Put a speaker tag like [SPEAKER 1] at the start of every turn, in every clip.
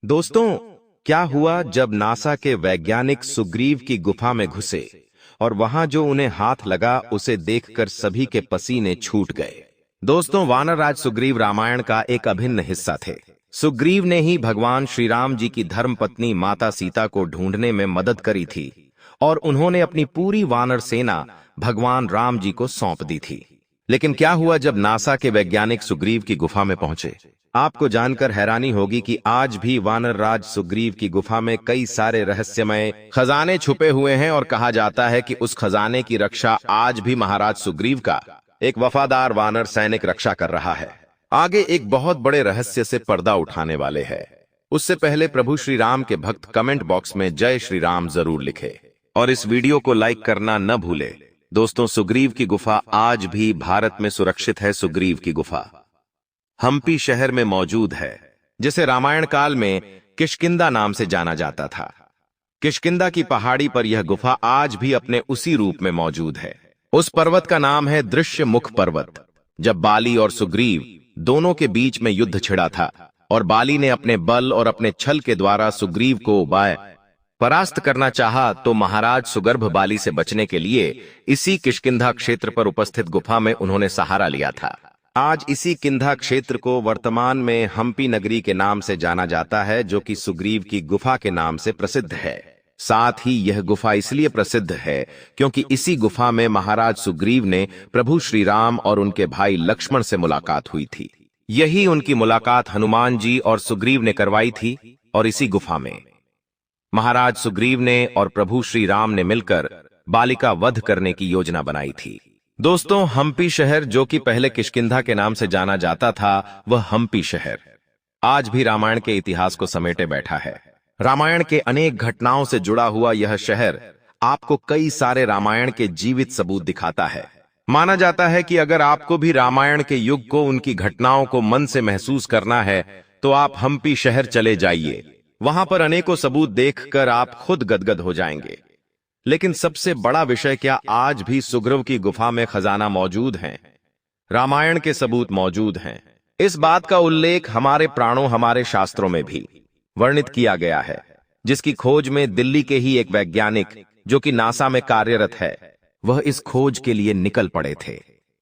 [SPEAKER 1] दोस्तों, क्या हुआ जब नासा के वैज्ञानिक सुग्रीव की गुफा में घुसे और वहां जो उन्हें हाथ लगा उसे देखकर सभी के पसीने छूट गए। दोस्तों, वानर राज सुग्रीव रामायण का एक अभिन्न हिस्सा थे। सुग्रीव ने ही भगवान श्री राम जी की धर्मपत्नी माता सीता को ढूंढने में मदद करी थी और उन्होंने अपनी पूरी वानर सेना भगवान राम जी को सौंप दी थी। लेकिन क्या हुआ जब नासा के वैज्ञानिक सुग्रीव की गुफा में पहुंचे? आपको जानकर हैरानी होगी कि आज भी वानर राज सुग्रीव की गुफा में कई सारे रहस्यमय खजाने छुपे हुए हैं और कहा जाता है कि उस खजाने की रक्षा आज भी महाराज सुग्रीव का एक वफादार वानर सैनिक रक्षा कर रहा है। आगे एक बहुत बड़े रहस्य से पर्दा उठाने वाले हैं। उससे पहले प्रभु श्री राम के भक्त कमेंट बॉक्स में जय श्री राम जरूर लिखे और इस वीडियो को लाइक करना न भूले। दोस्तों, सुग्रीव की गुफा आज भी भारत में सुरक्षित है। सुग्रीव की गुफा हम्पी शहर में मौजूद है, जिसे रामायण काल में किष्किंधा नाम से जाना जाता था। किष्किंधा की पहाड़ी पर यह गुफा आज भी अपने उसी रूप में मौजूद है। उस पर्वत का नाम है दृश्य मुख पर्वत। जब बाली और सुग्रीव दोनों के बीच में युद्ध छिड़ा था और बाली ने अपने बल और अपने छल के द्वारा सुग्रीव को परास्त करना चाहा, तो महाराज सुगर्भ बाली से बचने के लिए इसी किष्किंधा क्षेत्र पर उपस्थित गुफा में उन्होंने सहारा लिया था। आज इसी किंधा क्षेत्र को वर्तमान में हम्पी नगरी के नाम से जाना जाता है, जो कि सुग्रीव की गुफा के नाम से प्रसिद्ध है। साथ ही यह गुफा इसलिए प्रसिद्ध है क्योंकि इसी गुफा में महाराज सुग्रीव ने प्रभु श्री राम और उनके भाई लक्ष्मण से मुलाकात हुई थी। यही उनकी मुलाकात हनुमान जी और सुग्रीव ने करवाई थी और इसी गुफा में महाराज सुग्रीव ने और प्रभु श्री राम ने मिलकर बाली का वध करने की योजना बनाई थी। दोस्तों, हम्पी शहर जो कि पहले किष्किंधा के नाम से जाना जाता था, वह हम्पी शहर आज भी रामायण के इतिहास को समेटे बैठा है। रामायण के अनेक घटनाओं से जुड़ा हुआ यह शहर आपको कई सारे रामायण के जीवित सबूत दिखाता है। माना जाता है कि अगर आपको भी रामायण के युग को, उनकी घटनाओं को मन से महसूस करना है तो आप हम्पी शहर चले जाइए। वहां पर अनेकों सबूत देखकर आप खुद गदगद हो जाएंगे। लेकिन सबसे बड़ा विषय, क्या आज भी सुग्रीव की गुफा में खजाना मौजूद है? रामायण के सबूत मौजूद हैं। इस बात का उल्लेख हमारे प्राणों, हमारे शास्त्रों में भी वर्णित किया गया है, जिसकी खोज में दिल्ली के ही एक वैज्ञानिक जो कि नासा में कार्यरत है, वह इस खोज के लिए निकल पड़े थे।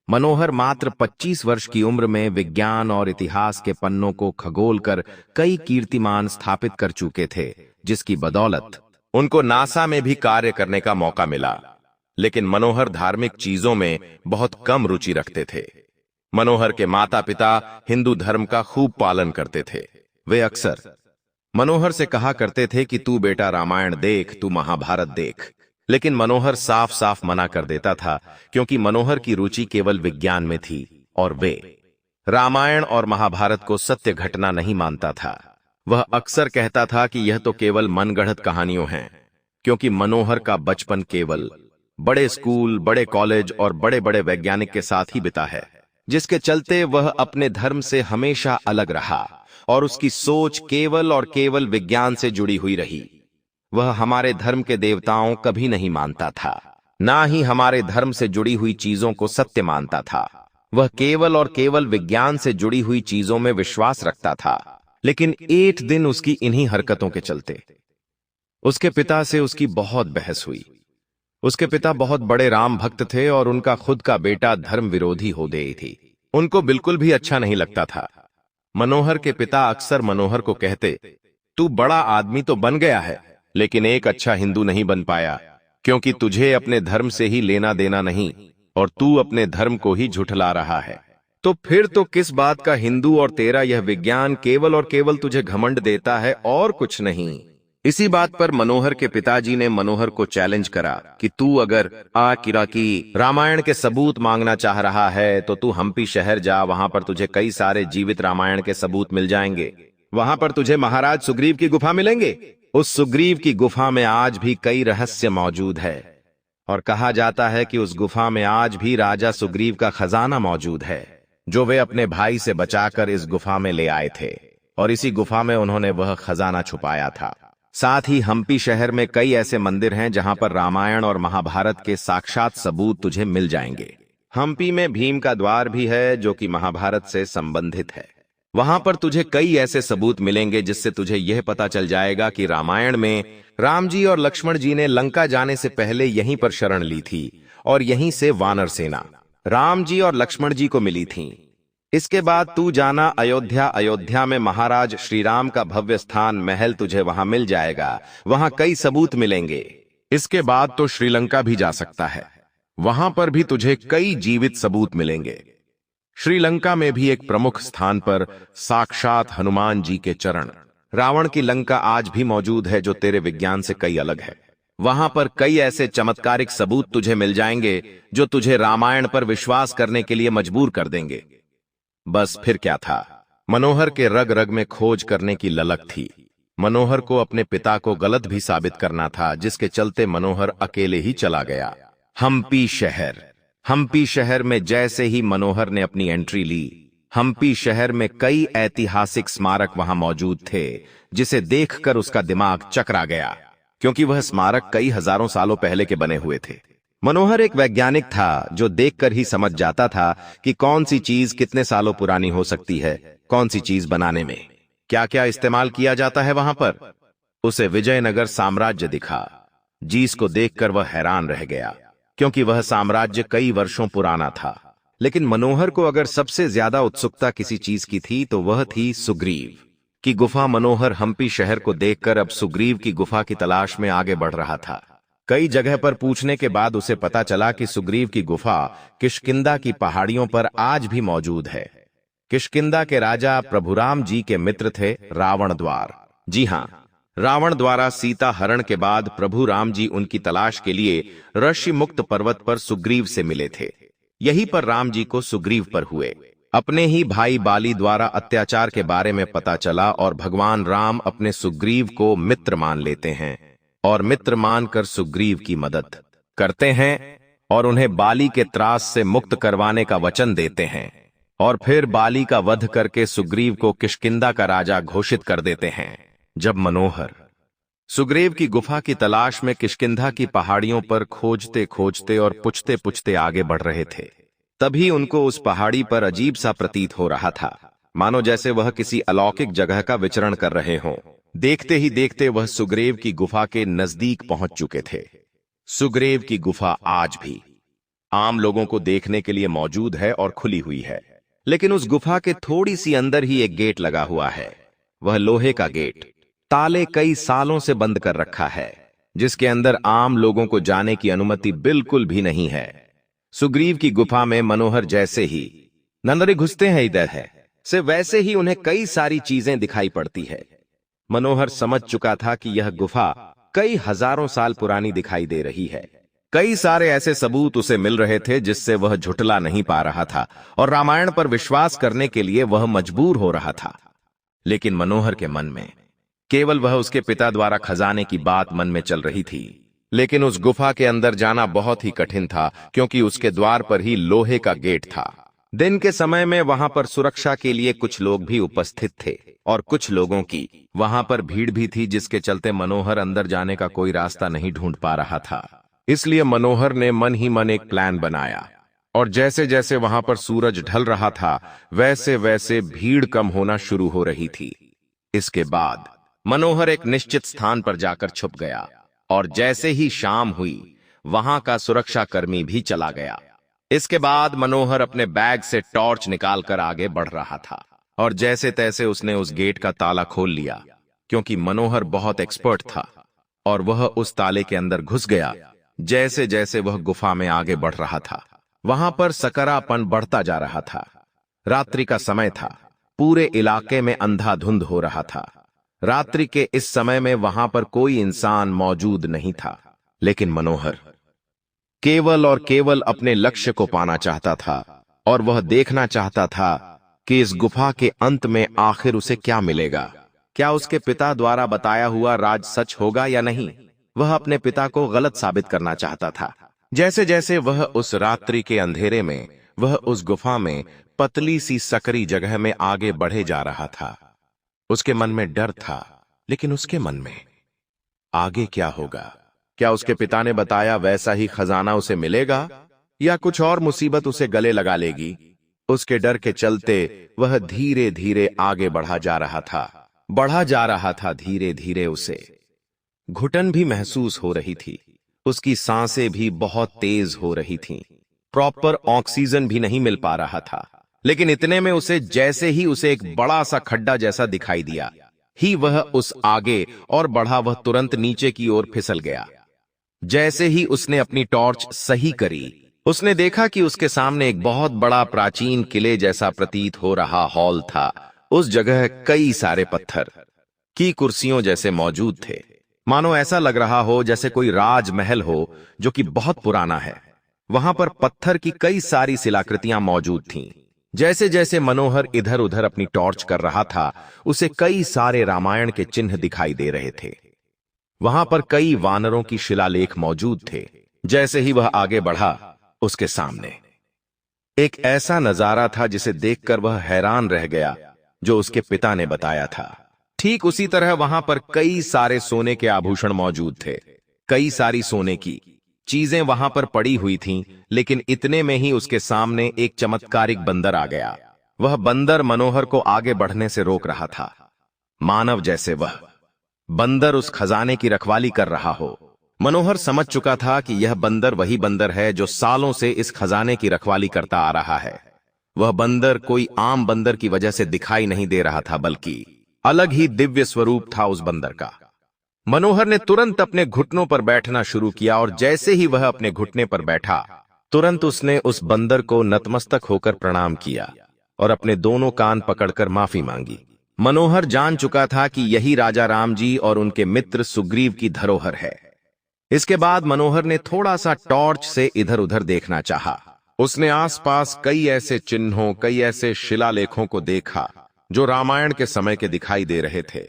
[SPEAKER 1] मनोहर मात्र 25 वर्ष की उम्र में विज्ञान और इतिहास के पन्नों को खगोल कर कई कीर्तिमान स्थापित कर चुके थे, जिसकी बदौलत उनको नासा में भी कार्य करने का मौका मिला। लेकिन मनोहर धार्मिक चीजों में बहुत कम रुचि रखते थे। मनोहर के माता पिता हिंदू धर्म का खूब पालन करते थे। वे अक्सर मनोहर से कहा करते थे कि तू बेटा रामायण देख, तू महाभारत देख। लेकिन मनोहर साफ साफ मना कर देता था, क्योंकि मनोहर की रुचि केवल विज्ञान में थी और वे रामायण और महाभारत को सत्य घटना नहीं मानता था। वह अक्सर कहता था कि यह तो केवल मनगढ़ंत कहानियों हैं, क्योंकि मनोहर का बचपन केवल बड़े स्कूल, बड़े कॉलेज और बड़े बड़े वैज्ञानिक के साथ ही बिता है, जिसके चलते वह अपने धर्म से हमेशा अलग रहा और उसकी सोच केवल और केवल विज्ञान से जुड़ी हुई रही। वह हमारे धर्म के देवताओं कभी नहीं मानता था, ना ही हमारे धर्म से जुड़ी हुई चीजों को सत्य मानता था। वह केवल और केवल विज्ञान से जुड़ी हुई चीजों में विश्वास रखता था। लेकिन एक दिन उसकी इन्हीं हरकतों के चलते उसके पिता से उसकी बहुत बहस हुई। उसके पिता बहुत बड़े राम भक्त थे और उनका खुद का बेटा धर्म विरोधी हो गई थी। उनको बिल्कुल भी अच्छा नहीं लगता था। मनोहर के पिता अक्सर मनोहर को कहते, तू बड़ा आदमी तो बन गया है, लेकिन एक अच्छा हिंदू नहीं बन पाया, क्योंकि तुझे अपने धर्म से ही लेना देना नहीं और तू अपने धर्म को ही झुठला रहा है। तो फिर तो किस बात का हिंदू, और तेरा यह विज्ञान केवल और केवल तुझे घमंड देता है और कुछ नहीं। इसी बात पर मनोहर के पिताजी ने मनोहर को चैलेंज करा कि तू अगर आकिरा की रामायण के सबूत मांगना चाह रहा है तो तू हम्पी शहर जा। वहां पर तुझे कई सारे जीवित रामायण के सबूत मिल जाएंगे। वहां पर तुझे महाराज सुग्रीव की गुफा मिलेंगे। उस सुग्रीव की गुफा में आज भी कई रहस्य मौजूद है और कहा जाता है कि उस गुफा में आज भी राजा सुग्रीव का खजाना मौजूद है, जो वे अपने भाई से बचाकर इस गुफा में ले आए थे और इसी गुफा में उन्होंने वह खजाना छुपाया था। साथ ही हम्पी शहर में कई ऐसे मंदिर हैं जहां पर रामायण और महाभारत के साक्षात सबूत तुझे मिल जाएंगे। हम्पी में भीम का द्वार भी है, जो कि महाभारत से संबंधित है। वहां पर तुझे कई ऐसे सबूत मिलेंगे जिससे तुझे यह पता चल जाएगा कि रामायण में राम जी और लक्ष्मण जी ने लंका जाने से पहले यहीं पर शरण ली थी और यहीं से वानर सेना राम जी और लक्ष्मण जी को मिली थी। इसके बाद तू जाना अयोध्या। अयोध्या में महाराज श्री राम का भव्य स्थान महल तुझे वहां मिल जाएगा। वहां कई सबूत मिलेंगे। इसके बाद तो श्रीलंका भी जा सकता है। वहां पर भी तुझे कई जीवित सबूत मिलेंगे। श्रीलंका में भी एक प्रमुख स्थान पर साक्षात हनुमान जी के चरण। रावण की लंका आज भी मौजूद है जो तेरे विज्ञान से कई अलग है। वहां पर कई ऐसे चमत्कारिक सबूत तुझे मिल जाएंगे जो तुझे रामायण पर विश्वास करने के लिए मजबूर कर देंगे। बस फिर क्या था, मनोहर के रग रग में खोज करने की ललक थी। मनोहर को अपने पिता को गलत भी साबित करना था, जिसके चलते मनोहर अकेले ही चला गया हम्पी शहर। हम्पी शहर में जैसे ही मनोहर ने अपनी एंट्री ली, हम्पी शहर में कई ऐतिहासिक स्मारक वहां मौजूद थे जिसे देखकर उसका दिमाग चकरा गया, क्योंकि वह स्मारक कई हजारों सालों पहले के बने हुए थे। मनोहर एक वैज्ञानिक था जो देखकर ही समझ जाता था कि कौन सी चीज कितने सालों पुरानी हो सकती है, कौन सी चीज बनाने में क्या क्या इस्तेमाल किया जाता है। वहां पर उसे विजयनगर साम्राज्य दिखा, जिसको देखकर वह हैरान रह गया, क्योंकि वह साम्राज्य कई वर्षों पुराना था। लेकिन मनोहर को अगर सबसे ज्यादा उत्सुकता किसी चीज की थी तो वह थी सुग्रीव की गुफा। मनोहर हम्पी शहर को देखकर अब सुग्रीव की गुफा की तलाश में आगे बढ़ रहा था। कई जगह पर पूछने के बाद उसे पता चला कि सुग्रीव की गुफा किष्किंधा की पहाड़ियों पर आज भी मौजूद है। किष्किंधा के राजा प्रभुराम जी के मित्र थे रावण द्वार। जी हां, रावण द्वारा सीता हरण के बाद प्रभु राम जी उनकी तलाश के लिए ऋषि मुक्त पर्वत पर सुग्रीव से मिले थे। यहीं पर राम जी को सुग्रीव पर हुए अपने ही भाई बाली द्वारा अत्याचार के बारे में पता चला और भगवान राम अपने सुग्रीव को मित्र मान लेते हैं और मित्र मानकर सुग्रीव की मदद करते हैं और उन्हें बाली के त्रास से मुक्त करवाने का वचन देते हैं और फिर बाली का वध करके सुग्रीव को किष्किंधा का राजा घोषित कर देते हैं। जब मनोहर सुग्रीव की गुफा की तलाश में किष्किंधा की पहाड़ियों पर खोजते खोजते और पूछते पूछते आगे बढ़ रहे थे, तभी उनको उस पहाड़ी पर अजीब सा प्रतीत हो रहा था, मानो जैसे वह किसी अलौकिक जगह का विचरण कर रहे हों। देखते ही देखते वह सुग्रीव की गुफा के नजदीक पहुंच चुके थे। सुग्रीव की गुफा आज भी आम लोगों को देखने के लिए मौजूद है और खुली हुई है, लेकिन उस गुफा के थोड़ी सी अंदर ही एक गेट लगा हुआ है। वह लोहे का गेट ताले कई सालों से बंद कर रखा है, जिसके अंदर आम लोगों को जाने की अनुमति बिल्कुल भी नहीं है। सुग्रीव की गुफा में मनोहर जैसे ही नंदरे घुसते हैं इधर है से वैसे ही उन्हें कई सारी चीजें दिखाई पड़ती है। मनोहर समझ चुका था कि यह गुफा कई हजारों साल पुरानी दिखाई दे रही है। कई सारे ऐसे सबूत उसे मिल रहे थे जिससे वह झुठला नहीं पा रहा था और रामायण पर विश्वास करने के लिए वह मजबूर हो रहा था। लेकिन मनोहर के मन में केवल वह उसके पिता द्वारा खजाने की बात मन में चल रही थी। लेकिन उस गुफा के अंदर जाना बहुत ही कठिन था, क्योंकि उसके द्वार पर ही लोहे का गेट था। दिन के समय में वहां पर सुरक्षा के लिए कुछ लोग भी उपस्थित थे और कुछ लोगों की वहां पर भीड़ भी थी, जिसके चलते मनोहर अंदर जाने का कोई रास्ता नहीं ढूंढ पा रहा था। इसलिए मनोहर ने मन ही मन एक प्लान बनाया और जैसे जैसे वहां पर सूरज ढल रहा था वैसे वैसे भीड़ कम होना शुरू हो रही थी। इसके बाद मनोहर एक निश्चित स्थान पर जाकर छुप गया और जैसे ही शाम हुई वहां का सुरक्षाकर्मी भी चला गया। इसके बाद मनोहर अपने बैग से टॉर्च निकालकर आगे बढ़ रहा था और जैसे तैसे उसने उस गेट का ताला खोल लिया, क्योंकि मनोहर बहुत एक्सपर्ट था और वह उस ताले के अंदर घुस गया। जैसे जैसे वह गुफा में आगे बढ़ रहा था वहां पर सकरापन बढ़ता जा रहा था। रात्रि का समय था, पूरे इलाके में अंधाधुंध हो रहा था। रात्रि के इस समय में वहां पर कोई इंसान मौजूद नहीं था, लेकिन मनोहर केवल और केवल अपने लक्ष्य को पाना चाहता था और वह देखना चाहता था कि इस गुफा के अंत में आखिर उसे क्या मिलेगा। क्या उसके पिता द्वारा बताया हुआ राज सच होगा या नहीं? वह अपने पिता को गलत साबित करना चाहता था। जैसे जैसे वह उस रात्रि के अंधेरे में वह उस गुफा में पतली सी सकरी जगह में आगे बढ़े जा रहा था, उसके मन में डर था। लेकिन उसके मन में आगे क्या होगा? क्या उसके पिता ने बताया वैसा ही खजाना उसे मिलेगा या कुछ और मुसीबत उसे गले लगा लेगी? उसके डर के चलते वह धीरे धीरे आगे बढ़ा जा रहा था धीरे धीरे। उसे घुटन भी महसूस हो रही थी, उसकी सांसें भी बहुत तेज हो रही थीं। प्रॉपर ऑक्सीजन भी नहीं मिल पा रहा था। लेकिन इतने में जैसे ही उसे एक बड़ा सा खड्डा जैसा दिखाई दिया ही वह उस आगे और बढ़ा, वह तुरंत नीचे की ओर फिसल गया। जैसे ही उसने अपनी टॉर्च सही करी, उसने देखा कि उसके सामने एक बहुत बड़ा प्राचीन किले जैसा प्रतीत हो रहा हॉल था। उस जगह कई सारे पत्थर की कुर्सियों जैसे मौजूद थे, मानो ऐसा लग रहा हो जैसे कोई राजमहल हो जो कि बहुत पुराना है। वहां पर पत्थर की कई सारी शिलाकृतियां मौजूद थीं। जैसे जैसे मनोहर इधर उधर अपनी टॉर्च कर रहा था, उसे कई सारे रामायण के चिन्ह दिखाई दे रहे थे। वहां पर कई वानरों की शिलालेख मौजूद थे। जैसे ही वह आगे बढ़ा, उसके सामने एक ऐसा नजारा था जिसे देखकर वह हैरान रह गया, जो उसके पिता ने बताया था। ठीक उसी तरह वहां पर कई सारे सोने के आभूषण मौजूद थे। कई सारी सोने की चीजें वहां पर पड़ी हुई थीं, लेकिन इतने में ही उसके सामने एक चमत्कारिक बंदर आ गया। वह बंदर मनोहर को आगे बढ़ने से रोक रहा था, मानव जैसे। वह बंदर उस खजाने की रखवाली कर रहा हो। मनोहर समझ चुका था कि यह बंदर वही बंदर है जो सालों से इस खजाने की रखवाली करता आ रहा है। वह बंदर कोई आम बंदर की वजह से दिखाई नहीं दे रहा था, बल्कि अलग ही दिव्य स्वरूप था उस बंदर का। मनोहर ने तुरंत अपने घुटनों पर बैठना शुरू किया, और जैसे ही वह अपने घुटने पर बैठा, तुरंत उसने उस बंदर को नतमस्तक होकर प्रणाम किया और अपने दोनों कान पकड़कर माफी मांगी। मनोहर जान चुका था कि यही राजा राम जी और उनके मित्र सुग्रीव की धरोहर है। इसके बाद मनोहर ने थोड़ा सा टॉर्च से इधर उधर देखना चाहा। उसने आसपास कई ऐसे चिन्हों, कई ऐसे शिलालेखों को देखा जो रामायण के समय के दिखाई दे रहे थे।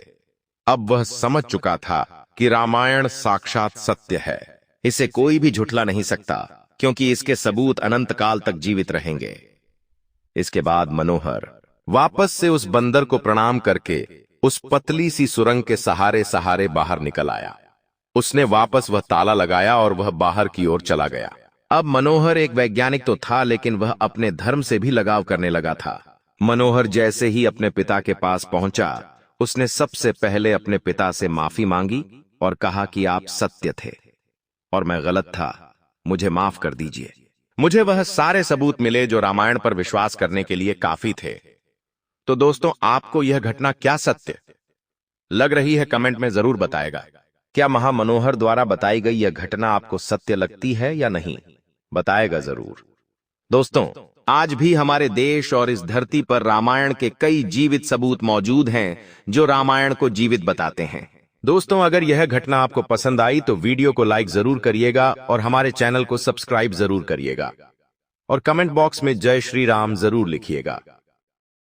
[SPEAKER 1] अब वह समझ चुका था कि रामायण साक्षात सत्य है। इसे कोई भी झुठला नहीं सकता, क्योंकि इसके सबूत अनंत काल तक जीवित रहेंगे। इसके बाद मनोहर वापस से उस बंदर को प्रणाम करके उस पतली सी सुरंग के सहारे सहारे बाहर निकल आया। उसने वापस वह ताला लगाया और वह बाहर की ओर चला गया। अब मनोहर एक वैज्ञानिक तो था, लेकिन वह अपने धर्म से भी लगाव करने लगा था। मनोहर जैसे ही अपने पिता के पास पहुंचा, उसने सबसे पहले अपने पिता से माफी मांगी और कहा कि आप सत्य थे और मैं गलत था, मुझे माफ कर दीजिए। मुझे वह सारे सबूत मिले जो रामायण पर विश्वास करने के लिए काफी थे। तो दोस्तों, आपको यह घटना क्या सत्य लग रही है, कमेंट में जरूर बताएगा। क्या महामनोहर द्वारा बताई गई यह घटना आपको सत्य लगती है या नहीं, बताएगा जरूर। दोस्तों, आज भी हमारे देश और इस धरती पर रामायण के कई जीवित सबूत मौजूद हैं जो रामायण को जीवित बताते हैं। दोस्तों, अगर यह घटना आपको पसंद आई तो वीडियो को लाइक जरूर करिएगा और हमारे चैनल को सब्सक्राइब जरूर करिएगा और कमेंट बॉक्स में जय श्री राम जरूर लिखिएगा।